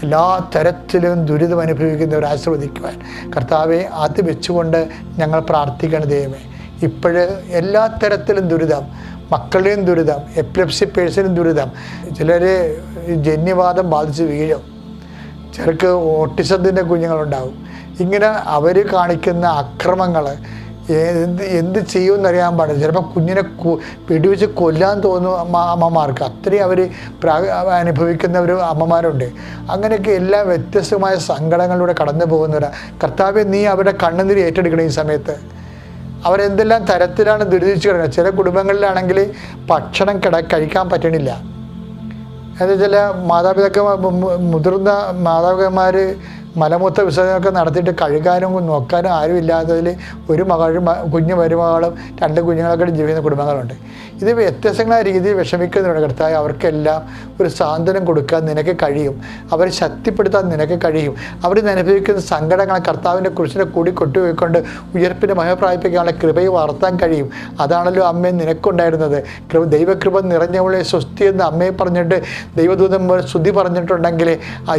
എല്ലാ തരത്തിലും ദുരിതം അനുഭവിക്കുന്നവരെ ആശീർവദിക്കുവാൻ കർത്താവെ അത് വെച്ചുകൊണ്ട് ഞങ്ങൾ പ്രാർത്ഥിക്കണം ദൈവമേ. ഇപ്പോഴ് എല്ലാ തരത്തിലും ദുരിതം, മക്കളുടെയും ദുരിതം, എപ്പിലെപ്സി പേഴ്സണും ദുരിതം, ചിലർ ജന്യവാദം ബാധിച്ച് വീഴും, ചിലർക്ക് ഓട്ടിസത്തിൻ്റെ കുഞ്ഞുങ്ങളുണ്ടാവും. ഇങ്ങനെ അവർ കാണിക്കുന്ന അക്രമങ്ങൾ എന്ത് ചെയ്യുമെന്നറിയാൻ പാടില്ല. ചിലപ്പോൾ കുഞ്ഞിനെ വെടിവെച്ച് കൊല്ലാൻ തോന്നും അമ്മമാർക്ക്. അത്രയും അവർ അനുഭവിക്കുന്ന ഒരു അമ്മമാരുണ്ട്. അങ്ങനെയൊക്കെ എല്ലാ വ്യത്യസ്തമായ സങ്കടങ്ങളിലൂടെ കടന്നു പോകുന്നവരാണ്. കർത്താവെ, നീ അവരുടെ കണ്ണുനീര് ഏറ്റെടുക്കണം. ഈ സമയത്ത് അവരെന്തെല്ലാം തരത്തിലാണ് ദുരിതിച്ച് കിടക്കുന്നത്. ചില കുടുംബങ്ങളിലാണെങ്കിൽ ഭക്ഷണം കഴിക്കാൻ പറ്റണില്ല. അതായത് ചില മുതിർന്ന മാതാപിതാക്കന്മാർ മലമൂത്ര വിസർജനമൊക്കെ നടത്തിയിട്ട് കഴുകാനും നോക്കാനും ആരും ഇല്ലാത്തതിൽ ഒരു കുഞ്ഞു മരുമകളും 2 കുഞ്ഞുങ്ങളൊക്കെ ജീവിക്കുന്ന കുടുംബങ്ങളുണ്ട്. ഇത് വ്യത്യസ്തങ്ങളായ രീതിയിൽ വിഷമിക്കുന്നുണ്ട്. കർത്താവ്, അവർക്കെല്ലാം ഒരു സാന്ത്വനം കൊടുക്കാൻ നിനക്ക് കഴിയും. അവരെ ശക്തിപ്പെടുത്താൻ നിനക്ക് കഴിയും. അവർ അനുഭവിക്കുന്ന സങ്കടങ്ങൾ കർത്താവിൻ്റെ കുരിശിനെ കൂടി കൊട്ടുപോയിക്കൊണ്ട് ഉയർപ്പിൻ്റെ മഹ പ്രാപിപ്പിക്കാനുള്ള കൃപയെ വളർത്താൻ കഴിയും. അതാണല്ലോ അമ്മയെ നിനക്കുണ്ടായിരുന്നത്. ദൈവകൃപ നിറഞ്ഞവളെ സ്വസ്തി എന്ന് അമ്മയെ പറഞ്ഞിട്ട് ദൈവദൂതന്മാർ സ്തുതി പറഞ്ഞിട്ടുണ്ടെങ്കിൽ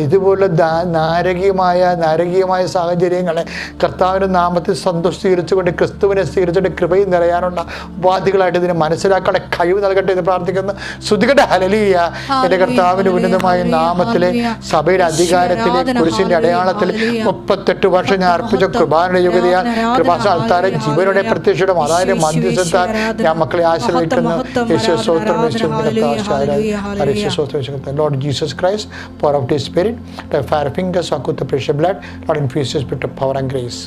ഇതുപോലെ നാരകീയമായ സാഹചര്യങ്ങളെ കർത്താവിൻ്റെ നാമത്തിൽ സന്തോഷീകരിച്ചുകൊണ്ട് ക്രിസ്തുവിനെ സ്വീകരിച്ചുകൊണ്ട് കൃപയിൽ നിറയാനുള്ള ഉപാധികളായിട്ട് ഇതിനെ മനസ്സിലാക്കാനുള്ള കഴിവ് നൽകട്ടെ എന്ന് പ്രാർത്ഥിക്കുന്നു. സ്തുതിക്കട്ടെ. ഹല്ലേലൂയ. എൻ്റെ കർത്താവിൻ്റെ ഉന്നതമായ നാമത്തിലെ സഭയുടെ അധികാരത്തിലെ കുരിശിൻ്റെ അടയാളത്തിൽ 38 വർഷം ഞാൻ അർപ്പിച്ച കൃപാനയുടെ യോഗ്യതയാൽ കൃപാസ്ഥാനത്താരെ ജീവനോടെ പ്രത്യക്ഷയുടെ അതായത് മധ്യസ്ഥത്താൽ ഞാൻ മക്കളെ ആശ്രയിക്കുന്നു. Lord Jesus Christ, pour out His Spirit, by fire fingers, the precious blood, Lord, infuse His spirit of power and grace.